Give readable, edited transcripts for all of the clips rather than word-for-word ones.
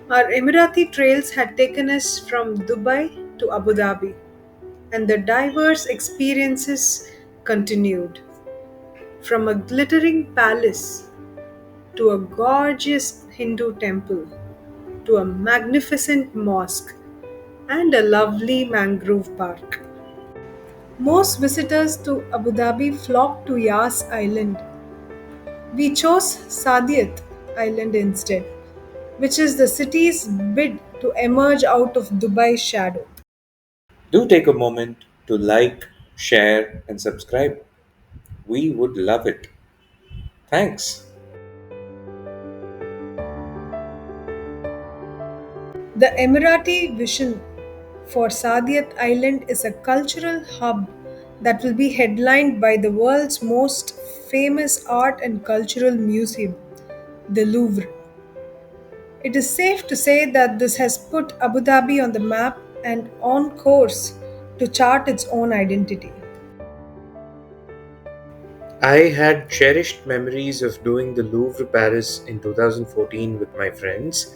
Our Emirati trails had taken us from Dubai to Abu Dhabi, and the diverse experiences continued. From a glittering palace to a gorgeous Hindu temple to a magnificent mosque and a lovely mangrove park. Most visitors to Abu Dhabi flock to Yas Island. We chose Sadiat Island instead, which is the city's bid to emerge out of Dubai's shadow. Do take a moment to like, share, and subscribe. We would love it. Thanks. The Emirati vision for Sadiat Island is a cultural hub that will be headlined by the world's most famous art and cultural museum, the Louvre. It is safe to say that this has put Abu Dhabi on the map and on course to chart its own identity. I had cherished memories of doing the Louvre Paris in 2014 with my friends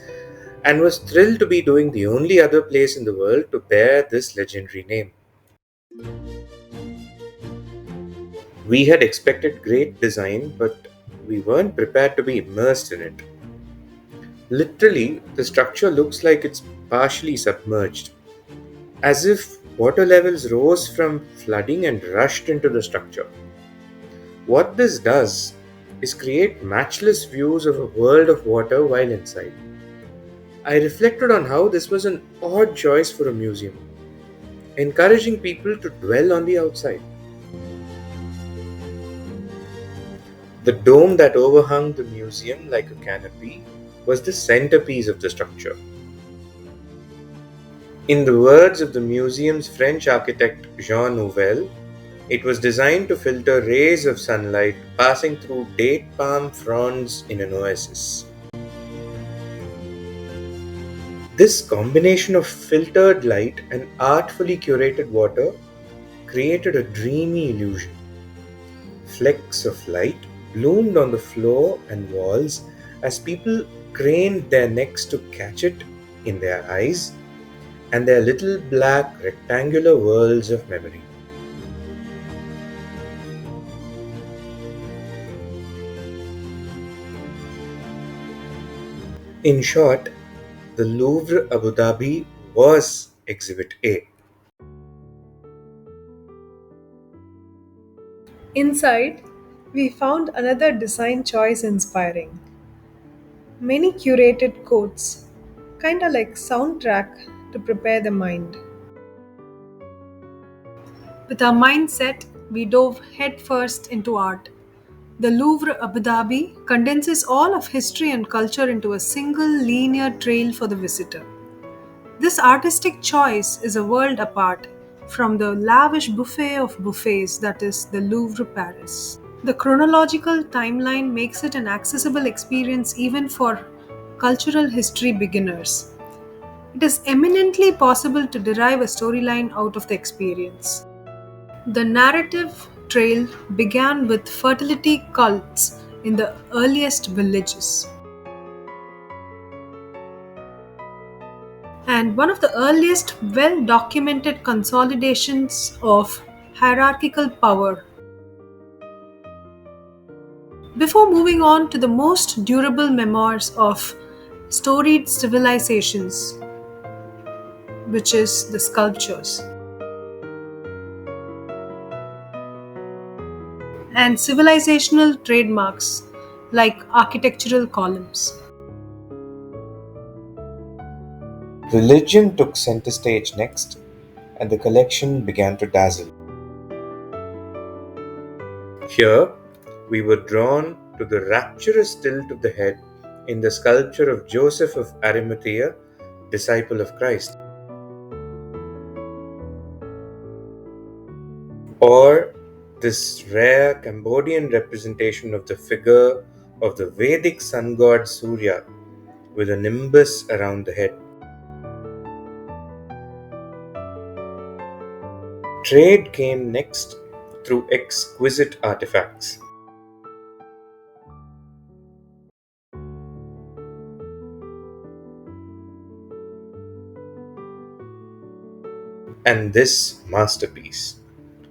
and was thrilled to be doing the only other place in the world to bear this legendary name. We had expected great design, but we weren't prepared to be immersed in it. Literally, the structure looks like it's partially submerged, as if water levels rose from flooding and rushed into the structure. What this does is create matchless views of a world of water while inside. I reflected on how this was an odd choice for a museum, encouraging people to dwell on the outside. The dome that overhung the museum like a canopy was the centerpiece of the structure. In the words of the museum's French architect Jean Nouvel, it was designed to filter rays of sunlight passing through date palm fronds in an oasis. This combination of filtered light and artfully curated water created a dreamy illusion. Flecks of light bloomed on the floor and walls as people craned their necks to catch it in their eyes and their little black rectangular worlds of memory. In short, the Louvre Abu Dhabi was Exhibit A. Inside, we found another design choice inspiring. Many curated quotes, kinda like soundtrack to prepare the mind. With our mindset, we dove headfirst into art. The Louvre Abu Dhabi condenses all of history and culture into a single linear trail for the visitor. This artistic choice is a world apart from the lavish buffet of buffets that is the Louvre Paris. The chronological timeline makes it an accessible experience even for cultural history beginners. It is eminently possible to derive a storyline out of the experience. The narrative trail began with fertility cults in the earliest villages. And one of the earliest well documented consolidations of hierarchical power. Before moving on to the most durable memoirs of storied civilizations, which is the sculptures, and civilizational trademarks like architectural columns. Religion took center stage next, and the collection began to dazzle. Here, we were drawn to the rapturous tilt of the head in the sculpture of Joseph of Arimathea, disciple of Christ, or this rare Cambodian representation of the figure of the Vedic sun god Surya with a nimbus around the head. Trade came next through exquisite artifacts. And this masterpiece,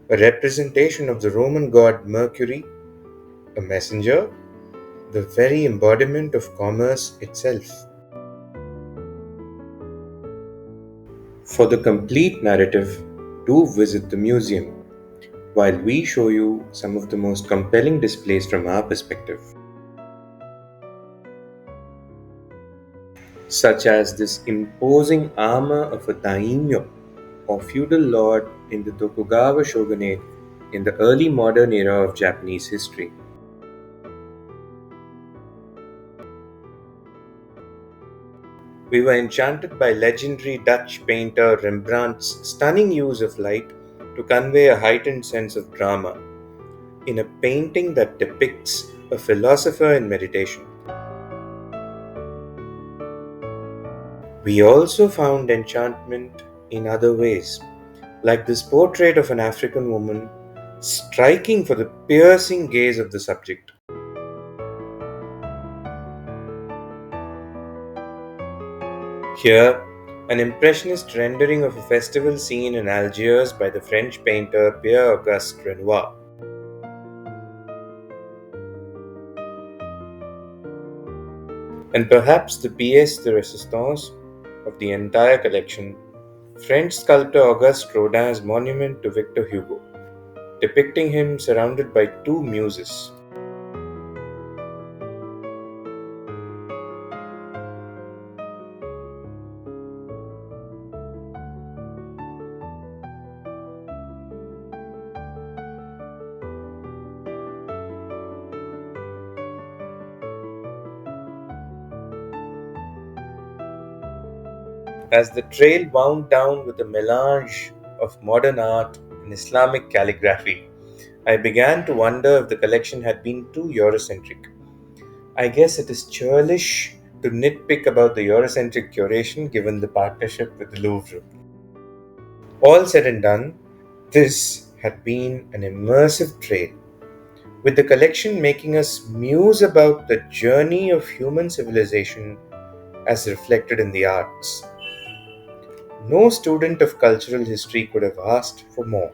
a representation of the Roman god Mercury, a messenger, the very embodiment of commerce itself. For the complete narrative, do visit the museum while we show you some of the most compelling displays from our perspective, such as this imposing armor of a daimyo or feudal lord in the Tokugawa shogunate in the early modern era of Japanese history. We were enchanted by legendary Dutch painter Rembrandt's stunning use of light to convey a heightened sense of drama in a painting that depicts a philosopher in meditation. We also found enchantment in other ways, like this portrait of an African woman striking for the piercing gaze of the subject. Here, an impressionist rendering of a festival scene in Algiers by the French painter Pierre-Auguste Renoir. And perhaps the pièce de résistance of the entire collection, French sculptor Auguste Rodin's monument to Victor Hugo, depicting him surrounded by two muses. As the trail wound down with a melange of modern art and Islamic calligraphy, I began to wonder if the collection had been too Eurocentric. I guess it is churlish to nitpick about the Eurocentric curation given the partnership with the Louvre. All said and done, this had been an immersive trail, with the collection making us muse about the journey of human civilization as reflected in the arts. No student of cultural history could have asked for more.